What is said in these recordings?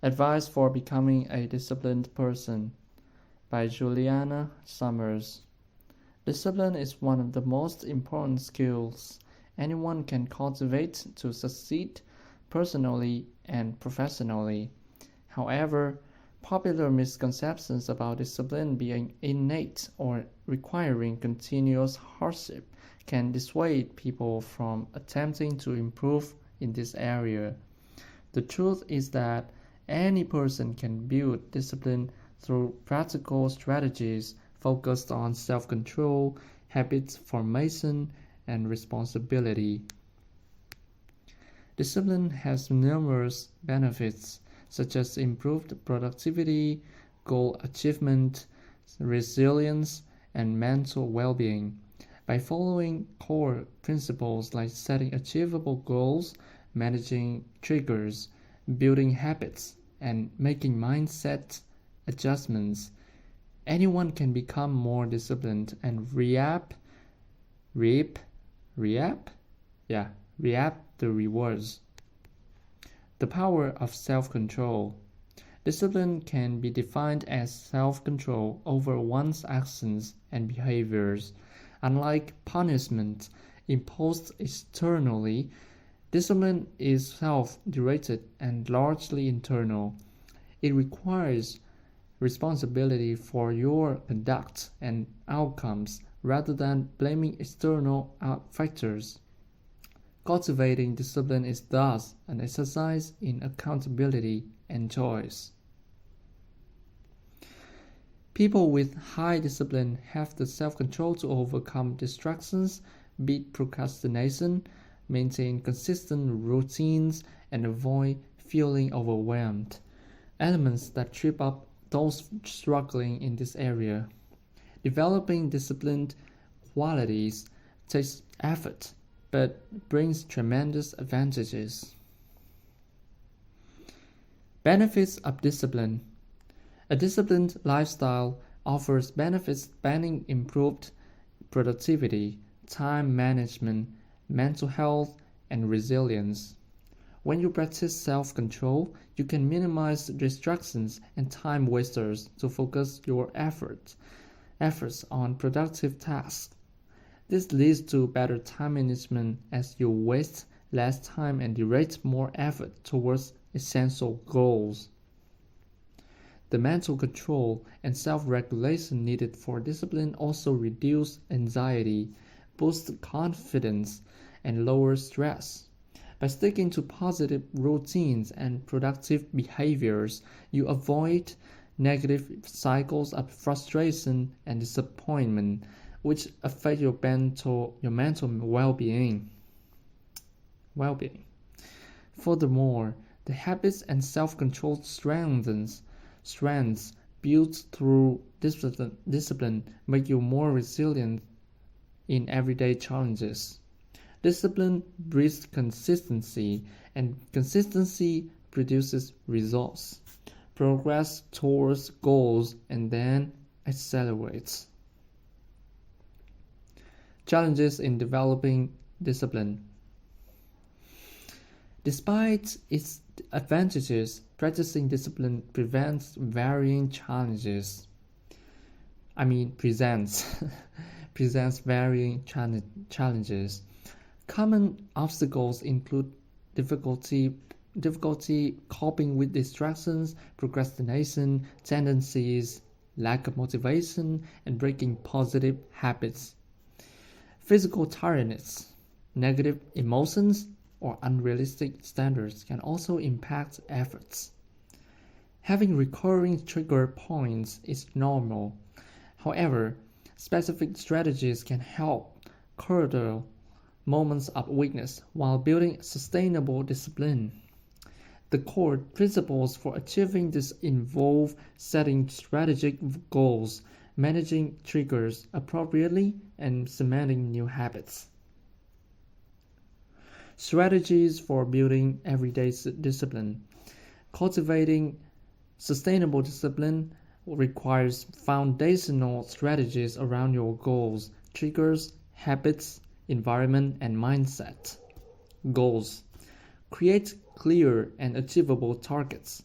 Advice for Becoming a Disciplined Person by Julianna Summers. Discipline is one of the most important skills anyone can cultivate to succeed personally and professionally. However, popular misconceptions about discipline being innate or requiring continuous hardship can dissuade people from attempting to improve in this area. The truth is that any person can build discipline through practical strategies focused on self-control, habit formation, and responsibility. Discipline has numerous benefits, such as improved productivity, goal achievement, resilience, and mental well-being. By following core principles like setting achievable goals, managing triggers, building habits, and making mindset adjustments, anyone can become more disciplined and reap the rewards. The power of self-control. Discipline can be defined as self-control over one's actions and behaviors. Unlike punishment imposed externally, discipline is self-directed and largely internal. It requires responsibility for your conduct and outcomes rather than blaming external factors. Cultivating discipline is thus an exercise in accountability and choice. People with high discipline have the self-control to overcome distractions, beat procrastination, maintain consistent routines, and avoid feeling overwhelmed, elements that trip up those struggling in this area. Developing disciplined qualities takes effort, but brings tremendous advantages. Benefits of discipline. A disciplined lifestyle offers benefits spanning improved productivity, time management, mental health, and resilience. When you practice self-control, you can minimize distractions and time wasters to focus your efforts on productive tasks. This leads to better time management as you waste less time and direct more effort towards essential goals. The mental control and self-regulation needed for discipline also reduce anxiety, boost confidence, and lower stress. By sticking to positive routines and productive behaviors, you avoid negative cycles of frustration and disappointment, which affect your mental well-being. Furthermore, the habits and self-control strengths built through discipline make you more resilient in everyday challenges. Discipline breeds consistency, and consistency produces results. Progress towards goals and then accelerates. Challenges in developing discipline. Despite its advantages, practicing discipline presents varying challenges. Common obstacles include difficulty coping with distractions, procrastination tendencies, lack of motivation, and breaking positive habits. Physical tiredness, negative emotions, or unrealistic standards can also impact efforts. Having recurring trigger points is normal. However, specific strategies can help curtail moments of weakness while building sustainable discipline. The core principles for achieving this involve setting strategic goals, managing triggers appropriately, and cementing new habits. Strategies for building everyday discipline. Cultivating sustainable discipline requires foundational strategies around your goals, triggers, habits, environment, and mindset. Goals. Create clear and achievable targets.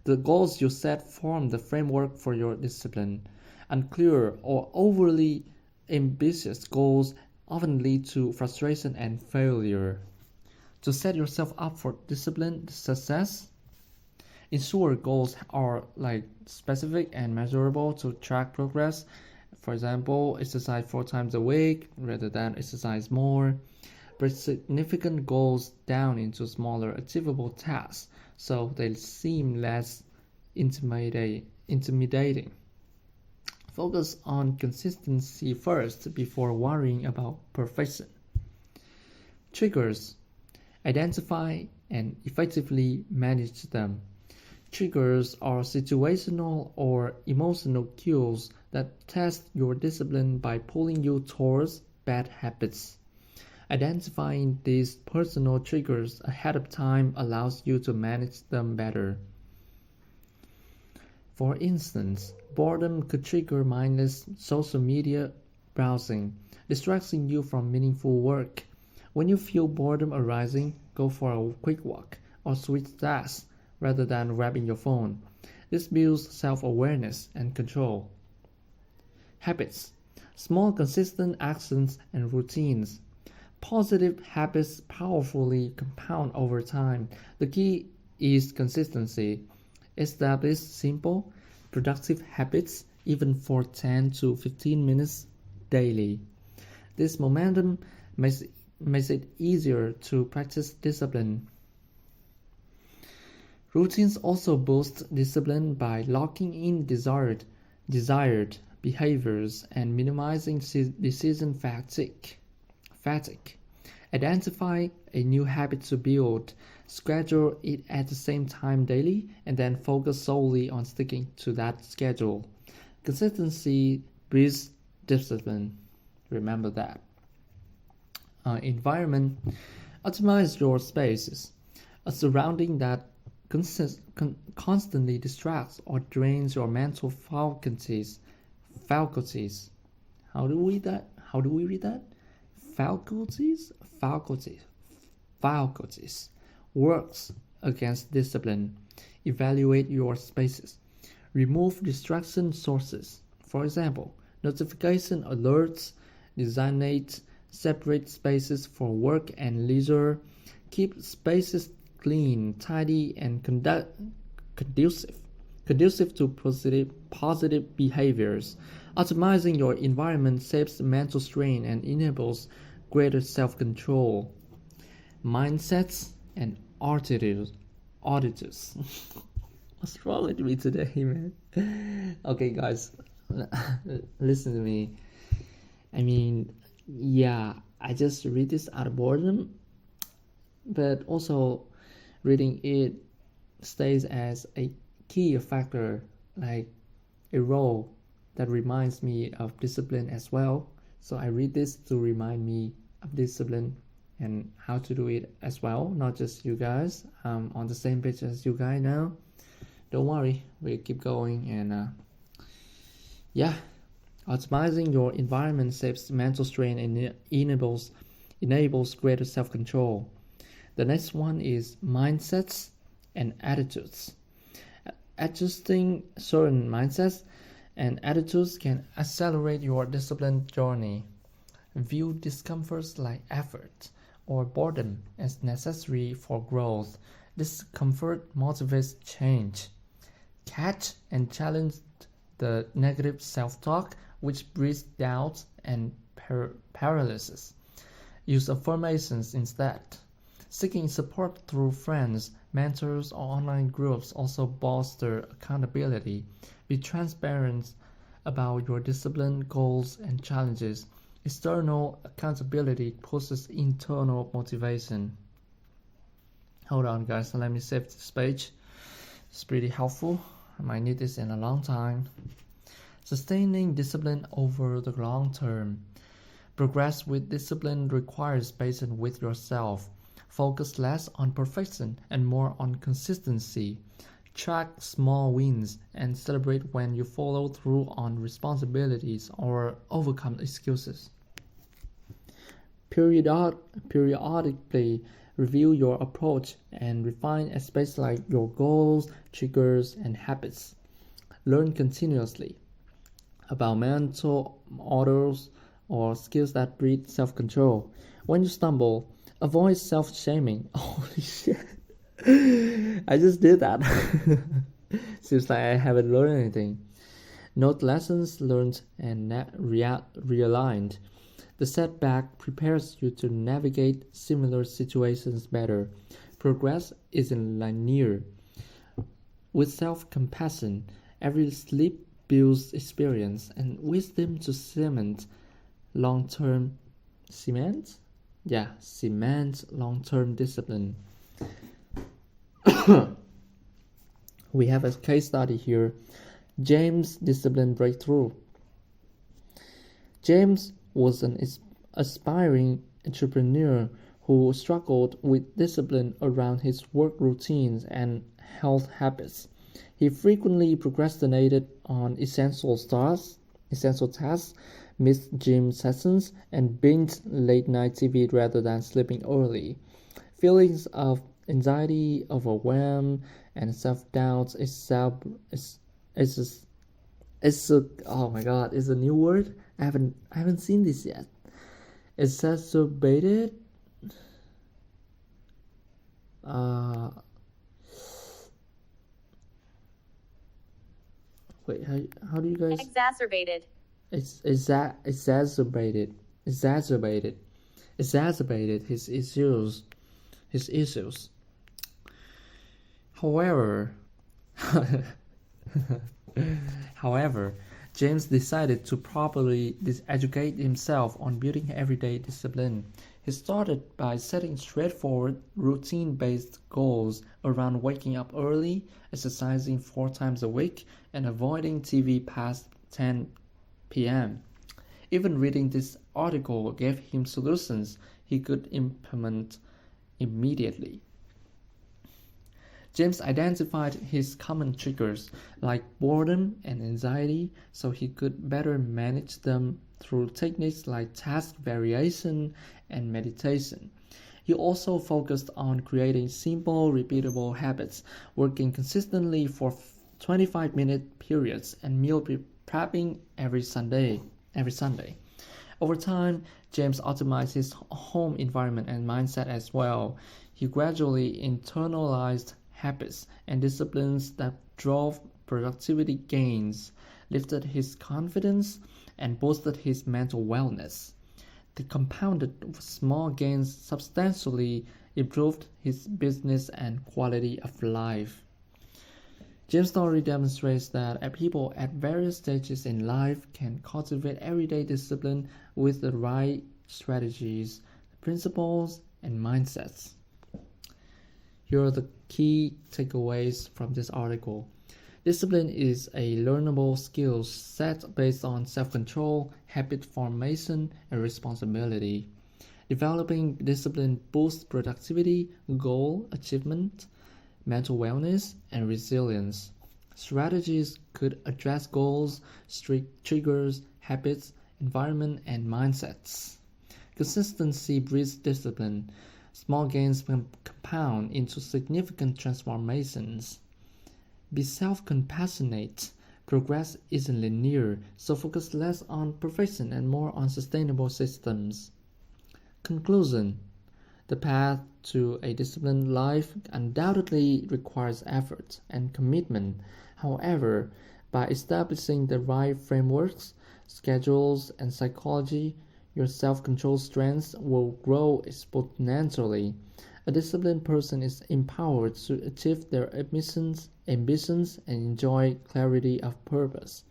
The goals you set form the framework for your discipline. Unclear or overly ambitious goals often lead to frustration and failure. To set yourself up for disciplined success, ensure goals are specific and measurable to track progress. For example, exercise 4 times a week rather than exercise more. Break significant goals down into smaller achievable tasks so they seem less intimidating. Focus on consistency first before worrying about perfection. Triggers. Identify and effectively manage them. Triggers are situational or emotional cues that test your discipline by pulling you towards bad habits. Identifying these personal triggers ahead of time allows you to manage them better. For instance, boredom could trigger mindless social media browsing, distracting you from meaningful work. When you feel boredom arising, go for a quick walk or switch tasks rather than grabbing your phone. This builds self-awareness and control. Habits. Small consistent actions and routines. Positive habits powerfully compound over time. The key is consistency. Establish simple, productive habits even for 10 to 15 minutes daily. This momentum makes it easier to practice discipline. Routines also boost discipline by locking in desired behaviors and minimizing decision fatigue. Identify a new habit to build, schedule it at the same time daily, and then focus solely on sticking to that schedule. Consistency breeds discipline. Remember that. Environment. Optimize your spaces. A surrounding that constantly distracts or drains your mental faculties. How do we read that? Faculties works against discipline. Evaluate your spaces. Remove distraction sources. For example, notification alerts. Designate separate spaces for work and leisure. Keep spaces clean, tidy, and conducive to positive behaviors. Optimizing your environment saves mental strain and enables greater self-control. Mindsets and attitudes. What's wrong with me today, man? Okay, guys, listen to me. I just read this out of boredom, but also reading it stays as a key factor, like a role that reminds me of discipline as well. So I read this to remind me of discipline and how to do it as well, not just you guys. On the same page as you guys now. Don't worry, we'll keep going. And optimizing your environment saves mental strain and enables greater self-control. The next one is mindsets and attitudes. Adjusting certain mindsets and attitudes can accelerate your discipline journey. View discomforts like effort or boredom as necessary for growth. Discomfort motivates change. Catch and challenge the negative self-talk which breeds doubt and paralysis. Use affirmations instead. Seeking support through friends, mentors, or online groups also bolster accountability. Be transparent about your discipline, goals, and challenges. External accountability pushes internal motivation. Hold on, guys, let me save this page. It's pretty helpful. I might need this in a long time. Sustaining discipline over the long term. Progress with discipline requires patience with yourself. Focus less on perfection and more on consistency. Track small wins and celebrate when you follow through on responsibilities or overcome excuses. Periodically review your approach, and refine aspects like your goals, triggers, and habits. Learn continuously about mental models or skills that breed self-control. When you stumble, avoid self-shaming. Holy shit. I just did that. Seems like I haven't learned anything. Note lessons learned and realigned. The setback prepares you to navigate similar situations better. Progress isn't linear. With self-compassion, every slip builds experience and wisdom to cement long-term long-term discipline. We have a case study here. James' discipline breakthrough. James was an aspiring entrepreneur who struggled with discipline around his work routines and health habits. He frequently procrastinated on essential tasks, missed gym sessions, and binged late-night TV rather than sleeping early. Feelings of anxiety, overwhelm, and self-doubt oh my god, it's a new word. I haven't seen this yet. Exacerbated. Wait, how do you guys? Exacerbated. Exacerbated his issues. However, James decided to properly educate himself on building everyday discipline. He started by setting straightforward, routine-based goals around waking up early, exercising 4 times a week, and avoiding TV past 10 p.m. Even reading this article gave him solutions he could implement immediately. James identified his common triggers like boredom and anxiety so he could better manage them through techniques like task variation and meditation. He also focused on creating simple, repeatable habits, working consistently for 25-minute periods and meal prepping every Sunday. Over time, James optimized his home environment and mindset as well. He gradually internalized habits and disciplines that drove productivity gains, lifted his confidence, and boosted his mental wellness. The compounded small gains substantially improved his business and quality of life. James' story demonstrates that people at various stages in life can cultivate everyday discipline with the right strategies, principles, and mindsets. Here are the key takeaways from this article. Discipline is a learnable skill set based on self-control, habit formation, and responsibility. Developing discipline boosts productivity, goal achievement, mental wellness, and resilience. Strategies could address goals, triggers, habits, environment, and mindsets. Consistency breeds discipline. Small gains can compound into significant transformations. Be self-compassionate. Progress isn't linear, so focus less on perfection and more on sustainable systems. Conclusion. The path to a disciplined life undoubtedly requires effort and commitment. However, by establishing the right frameworks, schedules, and psychology, your self-control strengths will grow exponentially. A disciplined person is empowered to achieve their ambitions and enjoy clarity of purpose.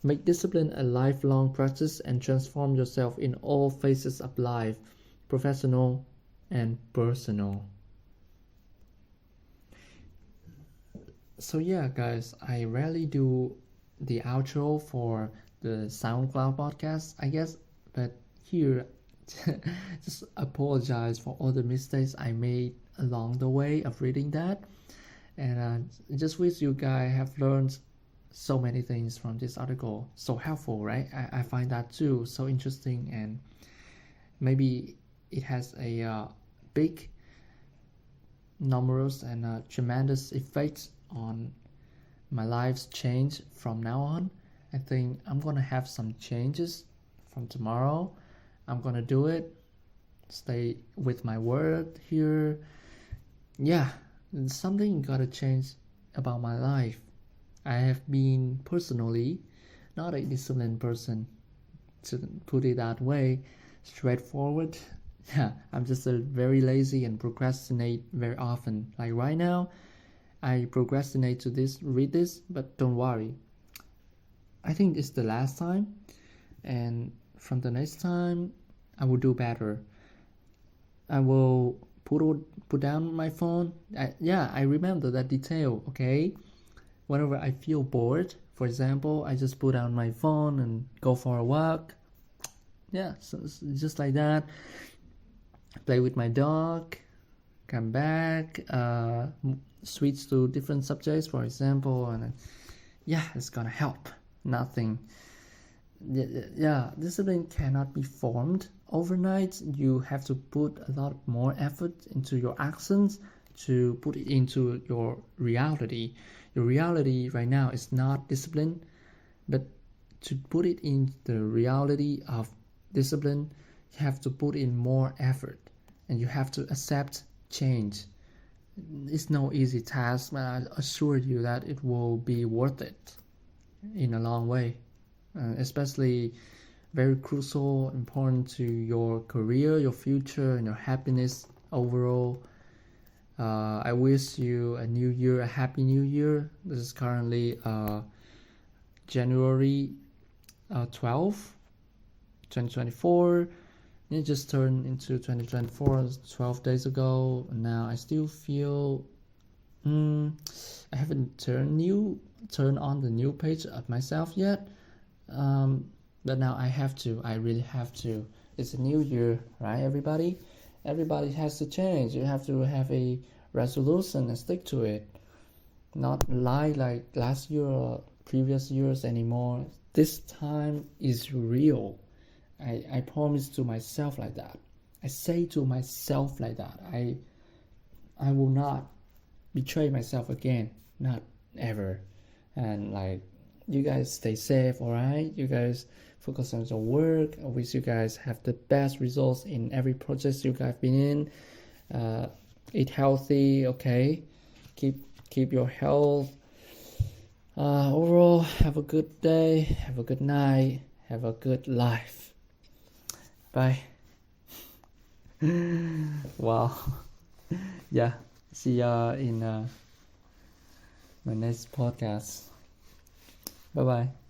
Make discipline a lifelong practice and transform yourself in all phases of life, professional and personal. So yeah, guys, I rarely do the outro for the SoundCloud podcast, I guess, but here, just apologize for all the mistakes I made along the way of reading that, and just wish you guys have learned so many things from this article. So helpful, right? I find that too so interesting, and maybe it has a big numerous and tremendous effects on my life's change from now on. I think I'm gonna have some changes from tomorrow. I'm gonna do it. Stay with my word here. Yeah, something gotta change about my life. I have been personally not a disciplined person, to put it that way, straightforward. Yeah, I'm just very lazy and procrastinate very often. Like right now, I procrastinate to read this, but don't worry. I think it's the last time, and from the next time, I will do better. I will put down my phone. I remember that detail. Okay, whenever I feel bored, for example, I just put down my phone and go for a walk. Yeah, so just like that. Play with my dog. Come back. Switch to different subjects, for example, and it's gonna help. Nothing. Discipline cannot be formed overnight. You have to put a lot more effort into your actions to put it into your reality. Your reality right now is not discipline, but to put it in the reality of discipline, you have to put in more effort and you have to accept change. It's no easy task, but I assure you that it will be worth it in a long way. Especially very crucial, important to your career, your future, and your happiness overall. I wish you a happy new year. This is currently January 12th, 2024. It just turned into 2024 12 days ago. Now I still feel I haven't turned on the new page of myself yet. But now I really have to. It's a new year, right, everybody? Everybody has to change. You have to have a resolution and stick to it. Not lie like last year or previous years anymore. This time is real. I promise to myself like that. I say to myself like that. I will not betray myself again. Not ever. And you guys stay safe, alright? You guys focus on your work. I wish you guys have the best results in every project you guys been in. Eat healthy, okay? Keep your health. Overall, have a good day, have a good night, have a good life. Bye. Wow. Yeah. See ya in my next podcast. Bye bye.